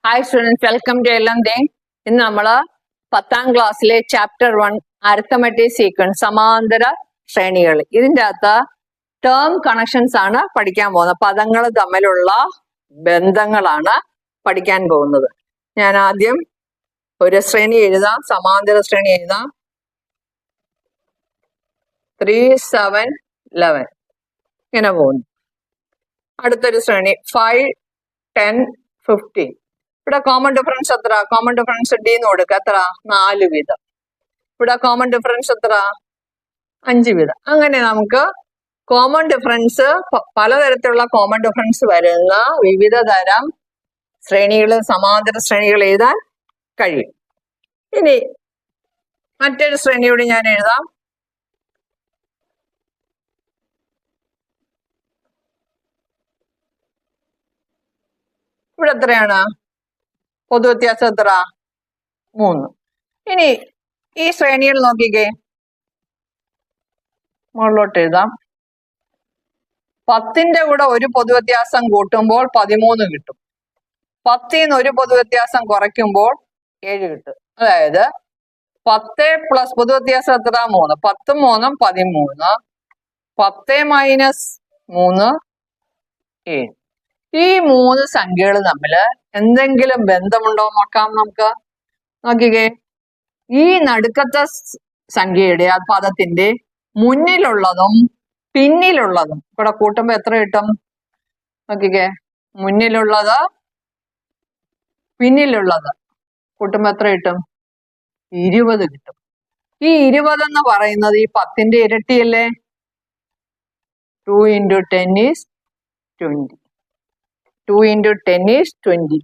Hi students, welcome to LMD. ഇന്ന് നമ്മള് 10th ക്ലാസ്സിലെ ചാപ്റ്റർ 1 അരിത്തമെറ്റിക് സീക്വൻസ് സമാന്തര ശ്രേണികൾ ഇതിൻ്റെ അകത്ത് ടേം കണക്ഷൻസ് ആണ് പഠിക്കാൻ പോകുന്നത്. പദങ്ങൾ തമ്മിലുള്ള ബന്ധങ്ങളാണ് പഠിക്കാൻ പോകുന്നത്. ഞാൻ ആദ്യം ഒരു ശ്രേണി എഴുതാം, സമാന്തര ശ്രേണി എഴുതാം. 3, 7, 11 ഇങ്ങനെ പോകുന്നു. അടുത്തൊരു ശ്രേണി 5, 10, 15. ഇവിടെ കോമൺ ഡിഫറൻസ് എത്ര? കോമൺ ഡിഫറൻസ് ഡി എന്ന് കൊടുക്കുക. എത്ര? 4 വീതം. ഇവിടെ കോമൺ ഡിഫറൻസ് എത്ര? 5 വീതം. അങ്ങനെ നമുക്ക് കോമൺ ഡിഫറൻസ്, പലതരത്തിലുള്ള കോമൺ ഡിഫറൻസ് വരുന്ന വിവിധ തരം ശ്രേണികൾ, സമാന്തര ശ്രേണികൾ എഴുതാൻ കഴിയും. ഇനി മറ്റൊരു ശ്രേണിയോട് ഞാൻ എഴുതാം. ഇവിടെ എത്രയാണ് പൊതുവ്യത്യാസം? എത്ര? 3. ഇനി ഈ ശ്രേണിയിൽ നോക്കിക്കേ, മുകളിലോട്ട് എഴുതാം. 10ന്റെ കൂടെ ഒരു പൊതുവ്യത്യാസം കൂട്ടുമ്പോൾ 13 കിട്ടും. 10ന്ന് ഒരു പൊതുവ്യത്യാസം കുറയ്ക്കുമ്പോൾ 7 കിട്ടും. അതായത് 10 പ്ലസ് പൊതുവ്യത്യാസം എത്ര? 3. 10 3 13. 10 മൈനസ് 3 7. ഈ 3 സംഖ്യകൾ തമ്മിൽ എന്തെങ്കിലും ബന്ധമുണ്ടോ നോക്കാം. നമുക്ക് നോക്കിക്കേ, ഈ നടുക്കത്തെ സംഖ്യയുടെ ആ പദത്തിന്റെ മുന്നിലുള്ളതും പിന്നിലുള്ളതും ഇവിടെ കൂട്ടുമ്പോ എത്ര കിട്ടും? നോക്കിക്കേ, മുന്നിലുള്ളത് പിന്നിലുള്ളത് കൂട്ടുമ്പോ എത്ര കിട്ടും? 20 കിട്ടും. ഈ 20 എന്ന് പറയുന്നത് ഈ 10ന്റെ ഇരട്ടിയല്ലേ? 2 into 10 is 20. 2 into 10 is 20.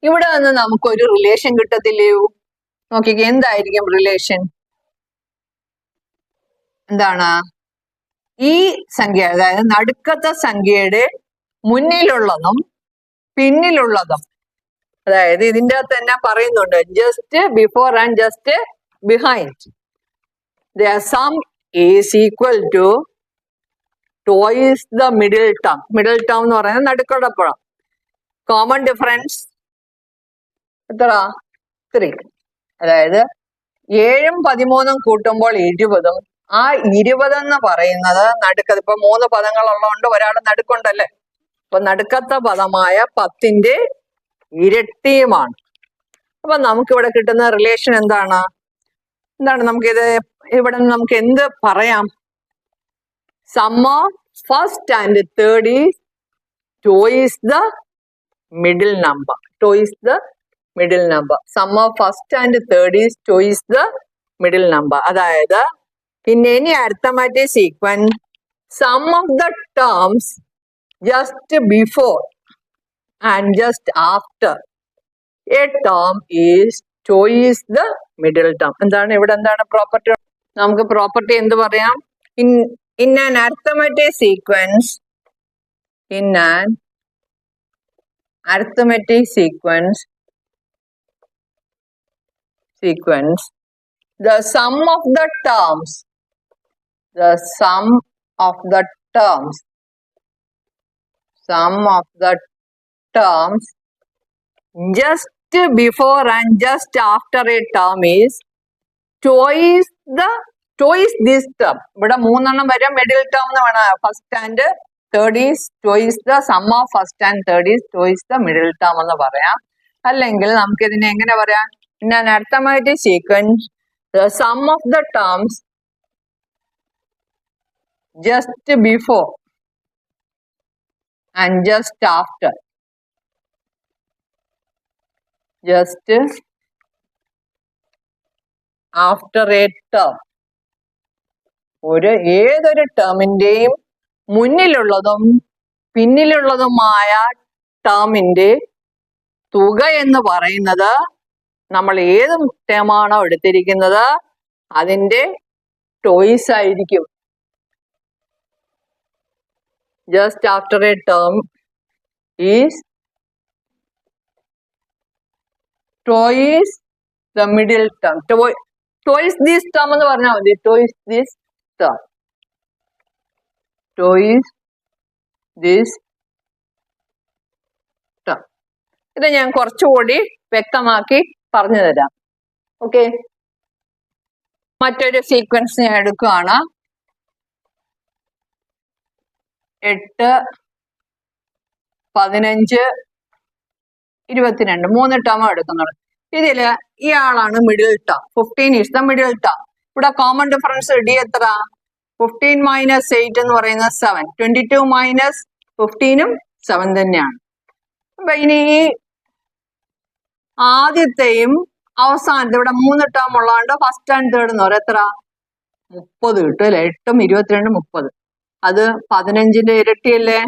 ഇവിടെ നിന്ന് നമുക്കൊരു റിലേഷൻ കിട്ടത്തില്ലയോ? നോക്കിക്കേ, എന്തായിരിക്കും റിലേഷൻ? എന്താണ്? ഈ സംഖ്യ, അതായത് നടുക്കത്തെ സംഖ്യയുടെ മുന്നിലുള്ളതും പിന്നിലുള്ളതും, അതായത് ഇതിൻ്റെ അകത്ത് തന്നെ പറയുന്നുണ്ട് just before and just behind, the sum is equal to twice the middle term. Middle term എന്ന് പറയുന്നത് നടുക്കുള്ളപ്പുറം. കോമൺ ഡിഫറൻസ് എത്ര? 3. അതായത് 7ഉം 13ഉം കൂട്ടുമ്പോൾ 20. ആ 20 എന്ന് പറയുന്നത് നടുക്കത്ത്, ഇപ്പൊ 3 പദങ്ങൾ ഉള്ളതുകൊണ്ട് ഒരാൾ നടുക്കുണ്ടല്ലേ, അപ്പൊ നടുക്കത്തെ പദമായ 10ന്റെ ഇരട്ടിയുമാണ്. അപ്പൊ നമുക്കിവിടെ കിട്ടുന്ന റിലേഷൻ എന്താണ്? നമുക്കിത് ഇവിടെ നമുക്ക് എന്ത് പറയാം? Sum of first and third is twice the middle number. Twice the middle number. Sum of first and third is twice the middle number. അതായത് in any arithmetic sequence, sum of the terms just before and just after a term is twice the middle term. എന്താണ് ഇവിടെ എന്താണ് property? നമുക്ക് property എന്ത് പറയാം? In an arithmetic sequence, the sum of the terms just before and just after a term is twice this term. ഇവിടെ 3 വരെ middle term എന്ന് വേണം. First and third is twice the sum of first and third is twice the middle term എന്ന് പറയാം. അല്ലെങ്കിൽ നമുക്ക് ഇതിനെ എങ്ങനെ പറയാം? In an arithmetic sequence, the sum of the terms just before and just after, A term, ഏതൊരു ടേമിന്റെയും മുന്നിലുള്ളതും പിന്നിലുള്ളതുമായ ടേമിന്റെ തുക എന്ന് പറയുന്നത് നമ്മൾ ഏത് ടേമാണോ എടുത്തിരിക്കുന്നത് അതിന്റെ ടോയ്സ് ആയിരിക്കും. Just after A term is toys the middle term. Toys this term എന്ന് പറഞ്ഞാൽ മതി. Toys this term. Twice this term. ഇത് ഞാൻ കുറച്ചുകൂടി വ്യക്തമാക്കി പറഞ്ഞു തരാം. ഓക്കെ, മറ്റൊരു സീക്വൻസ് ഞാൻ എടുക്കുകയാണ്. 8, 15, 22 3 ടേം എടുക്കുന്നുള്ളൂ. ഇതില് ഇയാളാണ് middle term. 15 is the middle term. ഇവിടെ കോമൺ ഡിഫറൻസ് ഡി എത്ര? 15 മൈനസ് 8 എന്ന് പറയുന്നത് 7. 22 മൈനസ് 15ഉം 7 തന്നെയാണ്. അപ്പൊ ഇനി ഈ ആദ്യത്തെയും അവസാനത്തെ ഇവിടെ 3 ടേം ഉള്ളതുകൊണ്ട് ഫസ്റ്റ് ആൻഡ് തേർഡ് എന്ന് പറയാം എത്ര? 30 കിട്ടും അല്ലെ? 8ഉം 22 30. അത് 15ന്റെ ഇരട്ടിയല്ലേ?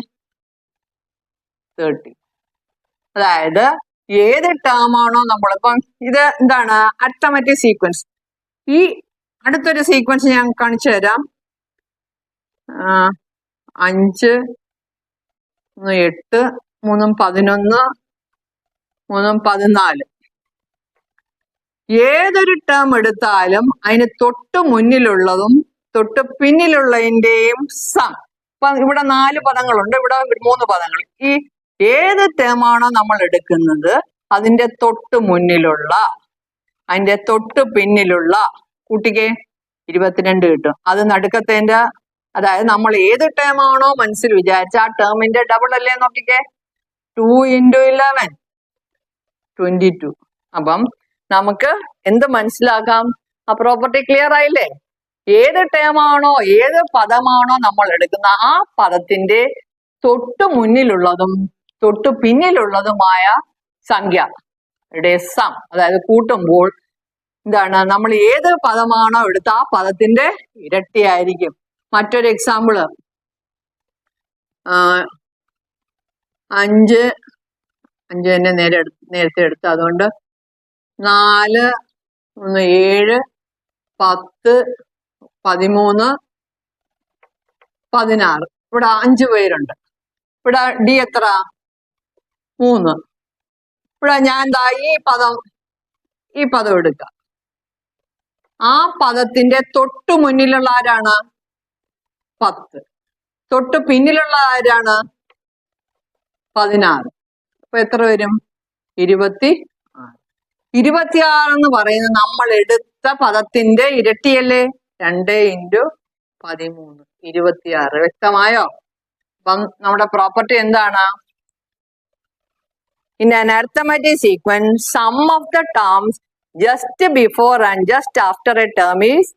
30. അതായത് ഏത് ടേം ആണോ നമ്മളിപ്പം ഇത് എന്താണ് അരിത്തമെറ്റിക് സീക്വൻസ്. ഈ അടുത്തൊരു സീക്വൻസ് ഞാൻ കാണിച്ചു തരാം. 5, 8, 3, 11, 3, 14. ഏതൊരു ടേം എടുത്താലും അതിന് തൊട്ട് മുന്നിലുള്ളതും തൊട്ട് പിന്നിലുള്ളതിന്റെയും സം. ഇപ്പൊ ഇവിടെ 4 പദങ്ങളുണ്ട്, ഇവിടെ 3 പദങ്ങൾ. ഈ ഏത് ടേമാണോ നമ്മൾ എടുക്കുന്നത് അതിന്റെ തൊട്ട് മുന്നിലുള്ള അതിന്റെ തൊട്ട് പിന്നിലുള്ള കൂട്ടിക്ക് 22 കിട്ടും. അത് നടുക്കത്തേന്റെ, അതായത് നമ്മൾ ഏത് ടേമാണോ മനസ്സിൽ വിചാരിച്ച ആ ടേമിന്റെ ഡബിൾ അല്ലേ നോക്കിക്കേ. 2 × 11 22. അപ്പം നമുക്ക് എന്ത് മനസ്സിലാക്കാം? ആ പ്രോപ്പർട്ടി ക്ലിയർ ആയില്ലേ? ഏത് ടേമാണോ ഏത് പദമാണോ നമ്മൾ എടുക്കുന്ന ആ പദത്തിന്റെ തൊട്ട് മുന്നിലുള്ളതും തൊട്ട് പിന്നിലുള്ളതുമായ സംഖ്യയുടെ സം, അതായത് കൂട്ടുമ്പോൾ എന്താണ്, നമ്മൾ ഏത് പദമാണോ എടുത്ത ആ പദത്തിന്റെ ഇരട്ടിയായിരിക്കും. മറ്റൊരു എക്സാമ്പിള് 5 തന്നെ നേരത്തെ എടുത്ത്, അതുകൊണ്ട് 4, 7, 10, 13, 16. ഇവിടെ 5 പേരുണ്ട്. ഇവിടെ ഡി എത്ര? 3. ഇവിടെ ഞാൻ ദാ ഈ പദം എടുക്കാം. ആ പദത്തിന്റെ തൊട്ടു മുന്നിലുള്ള ആരാണ്? 10. തൊട്ട് പിന്നിലുള്ള ആരാണ്? 16. അപ്പൊ എത്ര വരും? 26. 26 എന്ന് പറയുന്നത് നമ്മൾ എടുത്ത പദത്തിന്റെ ഇരട്ടിയല്ലേ? 2 × 13 26. വ്യക്തമായോ? അപ്പം നമ്മുടെ പ്രോപ്പർട്ടി എന്താണ്? In an arithmetic sequence, sum of the terms just before and just after a term is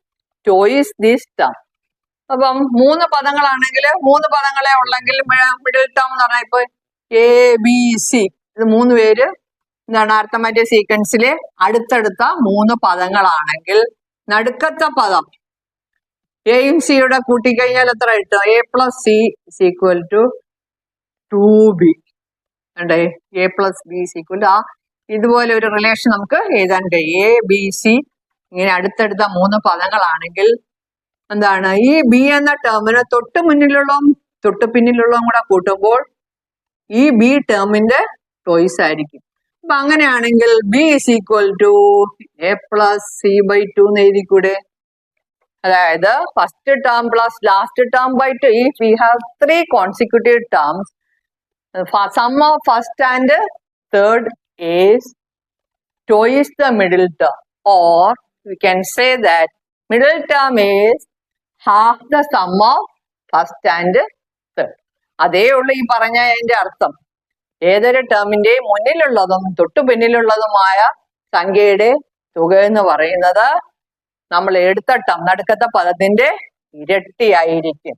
twice this term. അപ്പം 3 പദങ്ങളാണെങ്കിൽ 3 പദങ്ങളെ ഉള്ളെങ്കിൽ മിഡിൽ ടേം എന്ന് പറഞ്ഞാൽ ഇപ്പൊ ABC, ഇത് 3 പേര് എന്താണ് അരിത്തമെറ്റിക് സീക്വൻസിലെ അടുത്തടുത്ത 3 പദങ്ങളാണെങ്കിൽ നടുക്കത്തെ പദം എയും സിയുടെ കൂട്ടിക്കഴിഞ്ഞാൽ എത്ര കിട്ടും? A + C = 2B. Vande A + B = ആ ഇതുപോലെ ഒരു റിലേഷൻ നമുക്ക് എഴുതാൻ കഴിയും. ABC ഇങ്ങനെ അടുത്തടുത്ത 3 പദങ്ങളാണെങ്കിൽ എന്താണ്, ഈ ബി എന്ന ടേമിന് തൊട്ട് മുന്നിലുള്ളതും തൊട്ട് പിന്നിലുള്ളതും കൂടെ കൂട്ടുമ്പോൾ ഈ ബി ടേമിന്റെ ടോയ്സ് ആയിരിക്കും. അപ്പൊ അങ്ങനെയാണെങ്കിൽ B = A + C/2 എന്ന് എഴുതിക്കൂടെ? അതായത് first term plus last term by 2. If we have 3 consecutive terms, sum of first and third is twice the middle term, or we can say that middle term is half the sum of first and third. അതേ ഉള്ളു ഈ പറഞ്ഞതിന്റെ അർത്ഥം. ഏതൊരു ടേമിന്റെയും മുന്നിലുള്ളതും തൊട്ടു പിന്നിലുള്ളതുമായ സംഖ്യയുടെ തുക എന്ന് പറയുന്നത് നമ്മൾ എടുത്ത ടേം നടുക്കത്തെ പദത്തിന്റെ ഇരട്ടിയായിരിക്കും.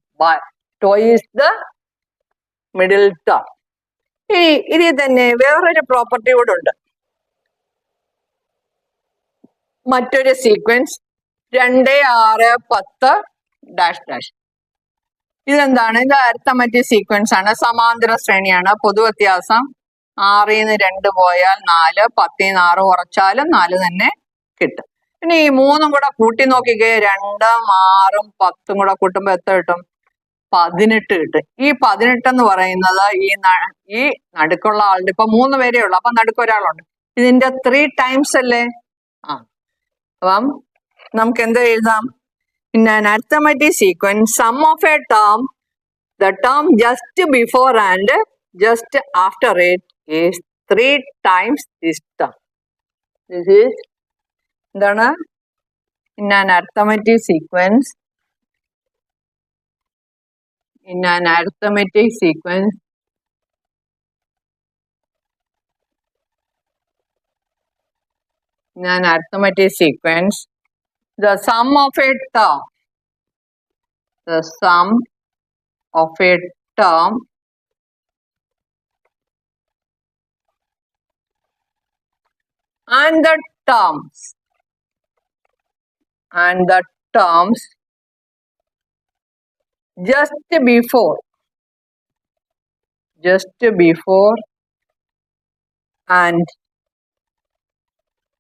twice the middle term. ഇതിൽ തന്നെ വേറൊരു പ്രോപ്പർട്ടി കൂടെ ഉണ്ട്. മറ്റൊരു സീക്വൻസ് 2, 6, 10 ഡാഷ് ഡാഷ്. ഇതെന്താണ്? ഇത് അരിത്തമെറ്റിക് സീക്വൻസ് ആണ്, സമാന്തര ശ്രേണിയാണ്. പൊതുവ്യത്യാസം 6 ന്ന് 2 പോയാൽ 4, 10 ന്ന് 6 കുറച്ചാലും 4 തന്നെ കിട്ടും. പിന്നെ ഈ 3 കൂടെ കൂട്ടി നോക്കിക്കേ. 2, 6, 10 കൂടെ കൂട്ടുമ്പോ എത്ര കിട്ടും? 18 കിട്ടും. ഈ 18 എന്ന് പറയുന്നത് ഈ നടുക്കുള്ള ആളുടെ, ഇപ്പൊ 3 പേരേ ഉള്ളു, അപ്പൊ നടുക്ക് ഒരാളുണ്ട്, ഇതിന്റെ 3 ടൈംസ് അല്ലേ? അപ്പം നമുക്ക് എന്താ എഴുതാം? In an arithmetic sequence, sum of a term, the term just before and just after it is 3 times this term. This is എന്താണ്? In an arithmetic sequence, in an arithmetic sequence, the sum of a term, the sum of a term and the terms just before and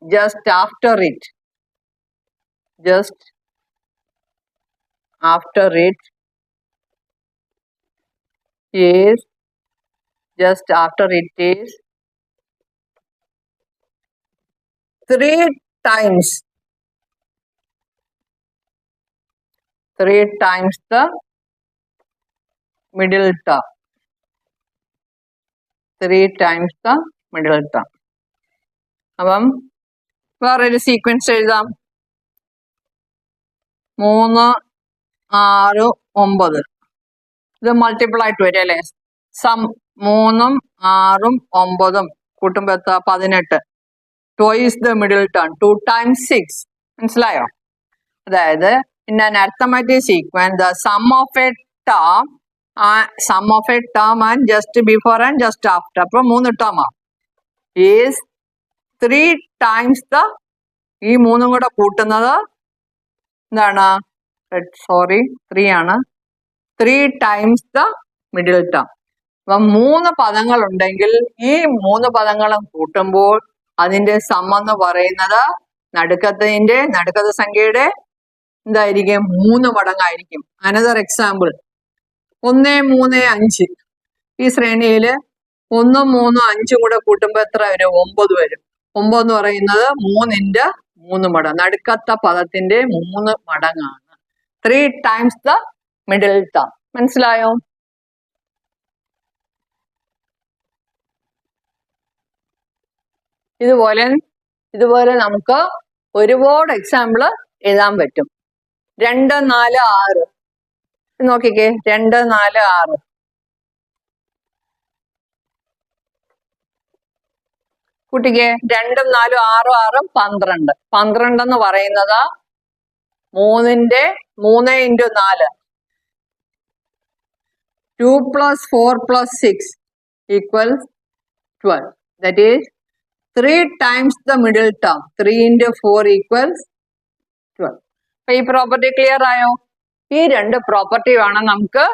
just after it is three times the middle term. 3 times the middle term. അപ്പം വേറൊരു sequence എഴുതാം. 3, 6, 9. ഇത് multiple ആയിട്ട് വരും അല്ലേ? Some 3, 6, 9 കൂട്ടുമ്പോ എത്ര? 18. Twice the middle term. 2 times 6. മനസ്സിലായോ? അതായത് in an arithmetic sequence, the sum of a term and just before and just after, അപ്പോൾ 3 term is 3 times the, ഈ 3 കൂടെ കൂട്ടുന്നത് എന്താണ്? 3 ആണ്. 3 times the middle term. അപ്പം 3 പദങ്ങൾ ഉണ്ടെങ്കിൽ ഈ 3 പദങ്ങളും കൂട്ടുമ്പോൾ അതിന്റെ സം എന്ന് പറയുന്നത് നടുക്കത്തെ സംഖ്യയുടെ എന്തായിരിക്കും? 3 മടങ്ങായിരിക്കും. Another example 1, 3, 5. ഈ ശ്രേണിയില് 1, 3, 5 കൂടെ കൂട്ടുമ്പോ എത്ര വരും? 9 വരും. 9 എന്ന് പറയുന്നത് 3ന്റെ 3 മടങ്ങ്, നടുക്കത്തെ പദത്തിന്റെ 3 മടങ്ങാണ്. 3 times the middle term. മനസ്സിലായോ? ഇതുപോലെ നമുക്ക് ഒരുപാട് എക്സാമ്പിള് എഴുതാൻ പറ്റും. 2, 4, 6 നോക്കിക്കേ. 2, 4, 6. കുട്ടിക്ക് 2, 4, 6, 6, 12. 12 എന്ന് പറയുന്നത് 3 into 4. 2 plus 4 plus 6 equals 12. That is 3 times the middle term. 3 into 4 equals 12. അപ്പൊ ഈ പ്രോപ്പർട്ടി ക്ലിയർ ആയോ? ഈ 2 പ്രോപ്പർട്ടി വേണം നമുക്ക്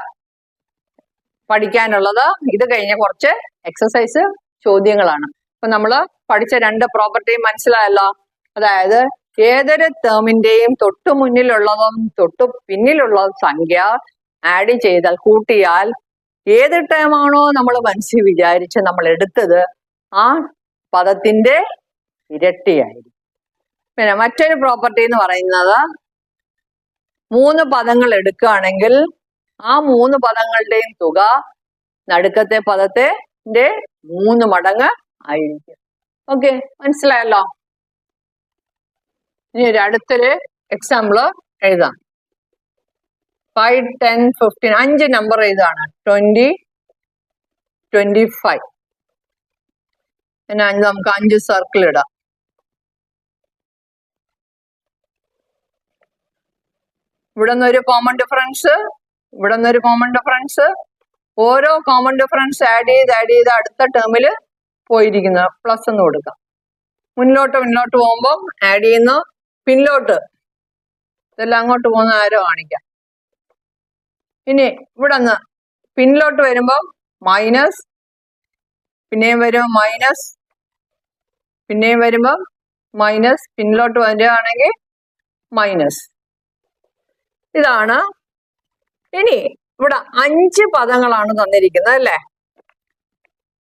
പഠിക്കാനുള്ളത്. ഇത് കഴിഞ്ഞ കുറച്ച് എക്സസൈസ് ചോദ്യങ്ങളാണ്. അപ്പൊ നമ്മള് പഠിച്ച 2 പ്രോപ്പർട്ടി മനസ്സിലായല്ലോ. അതായത് ഏതൊരു ടേമിന്റെയും തൊട്ടു മുന്നിലുള്ളതും തൊട്ടു പിന്നിലുള്ളതും സംഖ്യ ആഡ് ചെയ്താൽ, കൂട്ടിയാൽ ഏത് ടേമാണോ നമ്മൾ മനസ്സിൽ വിചാരിച്ച് നമ്മൾ എടുത്തത് ആ പദത്തിന്റെ ഇരട്ടിയായിരിക്കും. പിന്നെ മറ്റൊരു പ്രോപ്പർട്ടി എന്ന് പറയുന്നത് 3 പദങ്ങൾ എടുക്കുകയാണെങ്കിൽ ആ 3 പദങ്ങളുടെയും തുക നടുക്കത്തെ പദത്തിന്റെ 3 മടങ്ങ് ആയിരിക്കും. ഓക്കെ, മനസ്സിലായല്ലോ. ഇനി അടുത്തൊരു എക്സാമ്പിള് എഴുതാം. 5, 10, 15 5 നമ്പർ എഴുതാണ്. 20, 25. പിന്നെ നമുക്ക് 5 സർക്കിൾ ഇടാം. ഇവിടെ നിന്നൊരു കോമൺ ഡിഫറൻസ്, ഇവിടെ നിന്നൊരു കോമൺ ഡിഫറൻസ്. ഓരോ കോമൺ ഡിഫറൻസ് ആഡ് ചെയ്ത് അടുത്ത ടേമിൽ പോയിരിക്കുന്ന പ്ലസ് എന്ന് കൊടുക്കാം. മുന്നോട്ട് പോകുമ്പോൾ ആഡ് ചെയ്യുന്നു, പിന്നോട്ട് ഇതെല്ലാം അങ്ങോട്ട് പോകുന്ന ആരോ കാണിക്കാം. ഇനി ഇവിടെ നിന്ന് പിന്നിലോട്ട് വരുമ്പോൾ മൈനസ്, പിന്നെയും വരുമ്പോൾ മൈനസ്, പിന്നെയും വരുമ്പോൾ മൈനസ്, പിന്നിലോട്ട് വരികയാണെങ്കിൽ മൈനസ്. ഇതാണ്. ഇനി ഇവിടെ 5 പദങ്ങളാണ് തന്നിരിക്കുന്നത് അല്ലേ?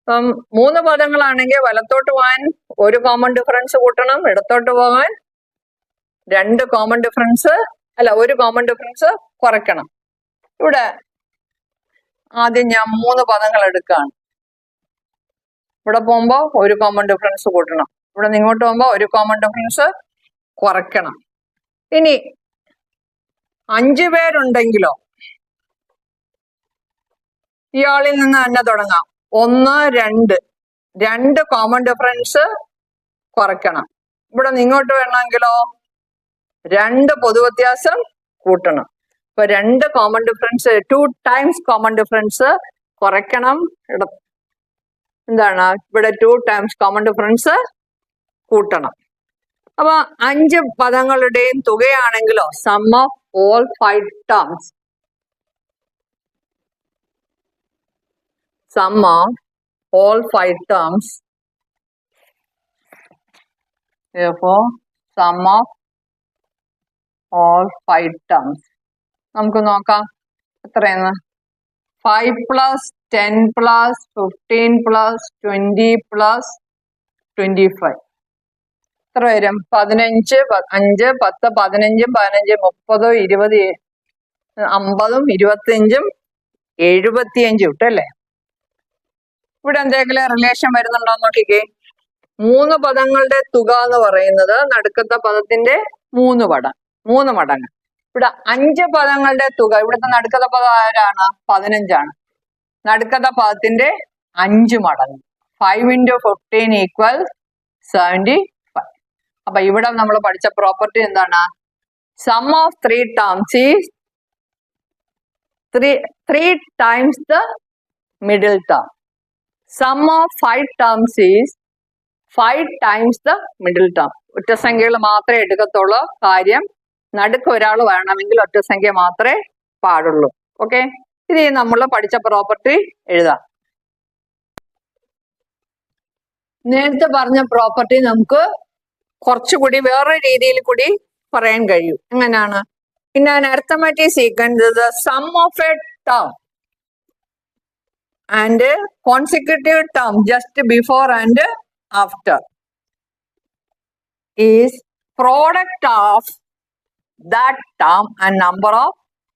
അപ്പം 3 പദങ്ങളാണെങ്കിൽ വലത്തോട്ട് പോകാൻ 1 കോമൺ ഡിഫറൻസ് കൂട്ടണം, ഇടത്തോട്ട് പോകാൻ 2 കോമൺ ഡിഫറൻസ്, അല്ല 1 കോമൺ ഡിഫറൻസ് കുറയ്ക്കണം. ഇവിടെ ആദ്യം ഞാൻ 3 പദങ്ങൾ എടുക്കുകയാണ്. ഇവിടെ പോകുമ്പോ ഒരു കോമൺ ഡിഫറൻസ് കൂട്ടണം, ഇവിടെ നിന്ന് ഇങ്ങോട്ട് പോകുമ്പോ ഒരു കോമൺ ഡിഫറൻസ് കുറയ്ക്കണം. ഇനി 5 പേരുണ്ടെങ്കിലോ ഇയാളിൽ നിന്ന് തന്നെ തുടങ്ങാം. 1 2 കോമൺ ഡിഫറൻസ് കുറയ്ക്കണം. ഇവിടെ നിന്ന് ഇങ്ങോട്ട് വേണമെങ്കിലോ 2 പൊതുവ്യത്യാസം കൂട്ടണം. ഇപ്പൊ 2 common difference 2 times common difference കുറയ്ക്കണം. എന്താണ് ഇവിടെ 2 ടൈംസ് കോമൺ ഡിഫറൻസ് കൂട്ടണം. അപ്പൊ 5 പദങ്ങളുടെയും തുകയാണെങ്കിലോ sum of all 5 terms, sum of all 5 terms, therefore sum of all 5 terms. നമുക്ക് നോക്കാം എത്രയെന്ന്. 5 plus 10 plus 15 plus 20 plus 25 എത്ര വരും? 15 5 10 15 15 30 20 50 25 75 കിട്ടല്ലേ? ഇവിടെ എന്തെങ്കിലും റിലേഷൻ വരുന്നുണ്ടോ നോക്കിക്കേ. 3 പദങ്ങളുടെ തുക എന്ന് പറയുന്നത് നടുക്കത്തെ പദത്തിന്റെ 3 മടങ്ങ്. ഇവിടെ 5 പദങ്ങളുടെ തുക, ഇവിടുത്തെ നടുക്കത്തെ പദം ആരാണ്? 15 നടുക്കത്തെ പദത്തിന്റെ 5 മടങ്ങ്. 5 into 15 equals 75. അപ്പൊ ഇവിടെ നമ്മൾ പഠിച്ച പ്രോപ്പർട്ടി എന്താണ്? Sum of 3 terms is 3 times the middle term. Sum of 5 terms is 5 times the middle term. ഒറ്റസംഖ്യകൾ മാത്രമേ എടുക്കത്തുള്ളൂ. കാര്യം നടുക്ക് ഒരാൾ വേണമെങ്കിൽ ഒറ്റസംഖ്യ മാത്രമേ പാടുള്ളൂ. ഓക്കെ, ഇത് നമ്മൾ പഠിച്ച പ്രോപ്പർട്ടി എഴുതാം. നേരത്തെ പറഞ്ഞ പ്രോപ്പർട്ടി നമുക്ക് കുറച്ചുകൂടി വേറെ രീതിയിൽ കൂടി പറയാൻ കഴിയും. എങ്ങനെയാണ്? In an arithmetic sequence the sum of A term and consecutive term just before and after is product of that term and number of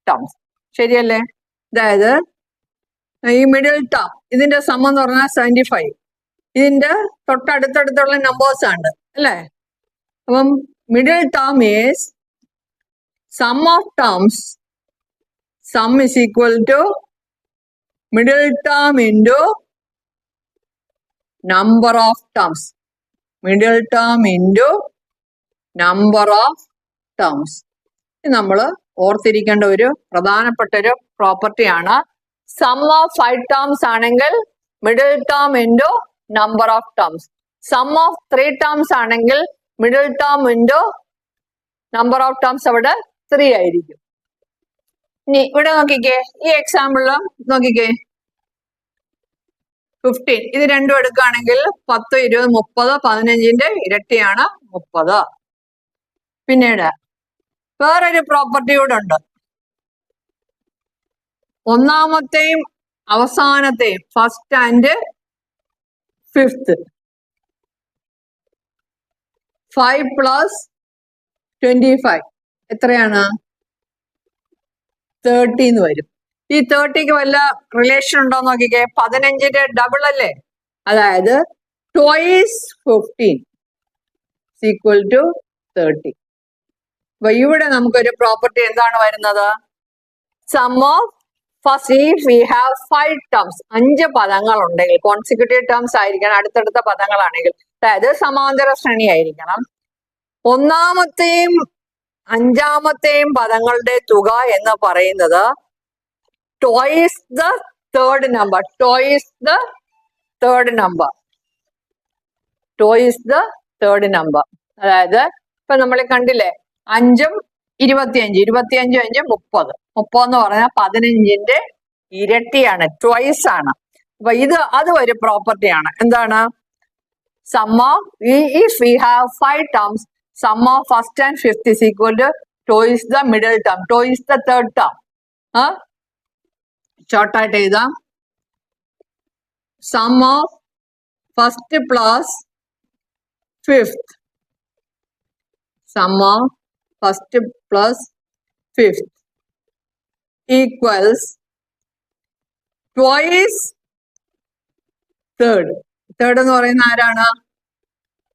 terms. ശരിയല്ലേ? അതായത് ഈ മിഡിൽ ടേം ഇതിന്റെ സം എന്ന് പറഞ്ഞാൽ 75, ഇതിന്റെ തൊട്ടടുത്തടുത്തുള്ള നമ്പേഴ്സ് ആണ് അല്ലേ? അപ്പം middle term is sum of terms, sum is equal to middle term into number of terms, middle term into number of terms. ഇത് നമ്മൾ ഓർത്തിരിക്കേണ്ട ഒരു പ്രധാനപ്പെട്ട ഒരു പ്രോപ്പർട്ടിയാണ്. സം ഓഫ് 5 terms ആണെങ്കിൽ middle term into number of terms. Sum of 3 terms ആണെങ്കിൽ middle term into number of terms അവിടെ 3 ആയിരിക്കും. ഇനി ഇവിടെ നോക്കിക്കേ, ഈ എക്സാമ്പിളിലും നോക്കിക്കേ 15, ഇത് രണ്ടും എടുക്കുകയാണെങ്കിൽ 10 20 30 15ന്റെ ഇരട്ടിയാണ് 30. പിന്നീട് വേറൊരു പ്രോപ്പർട്ടി കൂടെ ഉണ്ട്. ഒന്നാമത്തെയും അവസാനത്തെയും ഫസ്റ്റ് ആൻഡ് ഫിഫ്ത്ത് 5 plus 25 എത്രയാണ്? 30 എന്ന് വരും. ഈ 30ക്ക് വല്ല റിലേഷൻ ഉണ്ടോ നോക്കിക്കേ. 15ന്റെ ഡബിൾ അല്ലേ? അതായത് ട്വൈസ് 15 ഈക്വൽ ടു 30. അപ്പൊ ഇവിടെ നമുക്കൊരു പ്രോപ്പർട്ടി എന്താണ് വരുന്നത്? Sum of first if we have 5 terms, 5 പദങ്ങൾ ഉണ്ടെങ്കിൽ, കോൺസിക്യൂട്ടീവ് ടേംസ് ആയിരിക്കണം, അടുത്തടുത്ത പദങ്ങളാണെങ്കിൽ, അതായത് സമാന്തര ശ്രേണി ആയിരിക്കണം. ഒന്നാമത്തെയും അഞ്ചാമത്തെയും പദങ്ങളുടെ തുക എന്ന് പറയുന്നത് twice the third number, twice the third number, twice the third number. അതായത് ഇപ്പൊ നമ്മൾ കണ്ടില്ലേ, 5 25, 25 5 30, 30 എന്ന് പറഞ്ഞാൽ 15ന്റെ ഇരട്ടിയാണ്, ട്വൈസ് ആണ്. അപ്പൊ അത് ഒരു പ്രോപ്പർട്ടിയാണ്. എന്താണ്? Sum of if we have 5 terms, sum of first and fifth is equal to twice the middle term, twice the third term. Short ആയിട്ട് എഴുതാം. Sum of first plus fifth, sum of first plus fifth equals twice third, third എന്ന് പറയുന്ന ആരാണ്?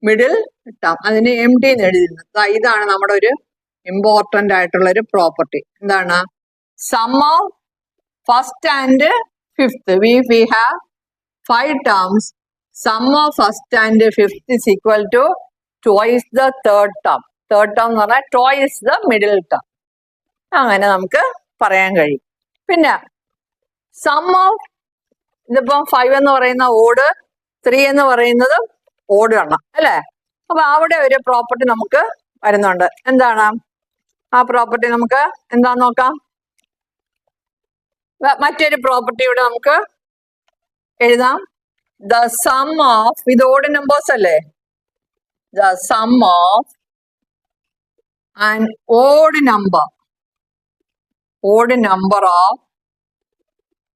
Middle term. അതിന് M T എന്ന് എഴുതിയിരുന്നത്. ഇതാണ് നമ്മുടെ ഒരു ഇമ്പോർട്ടന്റ് ആയിട്ടുള്ള ഒരു പ്രോപ്പർട്ടി. എന്താണ്? Sum of first and fifth. We have 5 terms. Sum of first and fifth is equal to twice the third term. Third term എന്ന് പറഞ്ഞാൽ twice the middle term. അങ്ങനെ നമുക്ക് പറയാൻ കഴിയും. പിന്നെ സം ഓഫ്, ഇതിപ്പം 5 എന്ന് പറയുന്ന ഓഡ്, 3 എന്ന് പറയുന്നത് ഓഡ് എണ്ണം അല്ലേ? അപ്പൊ അവിടെ ഒരു പ്രോപ്പർട്ടി നമുക്ക് വരുന്നുണ്ട്. എന്താണ് ആ പ്രോപ്പർട്ടി? നമുക്ക് എന്താന്ന് നോക്കാം. മറ്റൊരു പ്രോപ്പർട്ടി ഇവിടെ നമുക്ക് എഴുതാം. ദ സം ഓഫ്, ഇത് ഓഡ് നമ്പേഴ്സ് അല്ലേ? The sum of an odd number of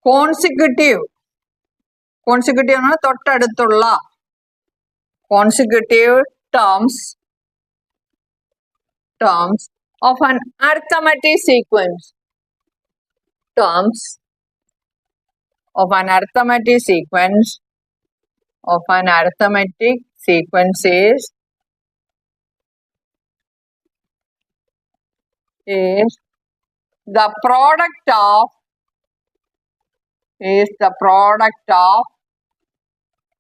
consecutive ആണ് തൊട്ടടുത്തുള്ള consecutive terms of an arithmetic sequence. Terms of an arithmetic sequence is the product of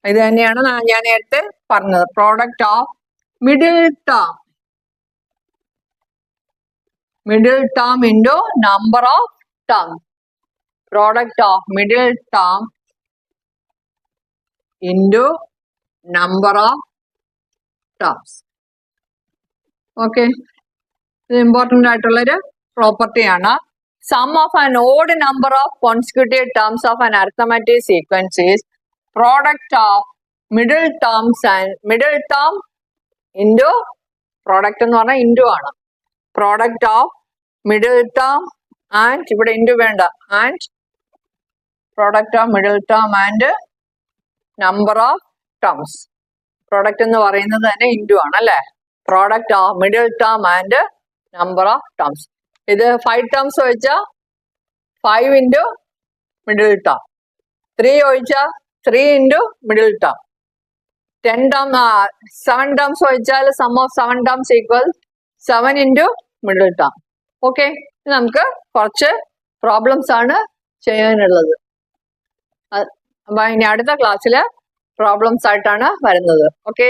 ഇത് തന്നെയാണ് ഞാൻ നേരത്തെ പറഞ്ഞത്. Product of middle term into number of terms. Product of middle term into number of terms. Okay. ഇത് important ആയിട്ടുള്ളൊരു പ്രോപ്പർട്ടിയാണ്. Sum of an odd number of consecutive terms of an arithmetic sequence is product of middle term into, product എന്ന് പറഞ്ഞാൽ into ആണ്. Product of middle term and, ഇവിടെ into വേണ്ട, and product of middle term and number of terms. Product എന്ന് പറയുന്നത് തന്നെ into ആണ് അല്ലേ? Product of middle term and number of terms. ഇത് 5 ടേംസ് ചോദിച്ചാൽ 5 ഇൻറ്റു മിഡിൽ ടേം, 3 ചോദിച്ചാൽ 3 ഇൻറ്റു മിഡിൽ ടേം, 7 ടേംസ് ചോദിച്ചാൽ sum of 7 terms equal 7 into middle term. Okay, നമുക്ക് കുറച്ച് പ്രോബ്ലംസ് ആണ് ചെയ്യാനുള്ളത്. അപ്പൊ ഇനി അടുത്ത ക്ലാസ്സിൽ പ്രോബ്ലംസ് ആയിട്ടാണ് വരുന്നത്. ഓക്കെ.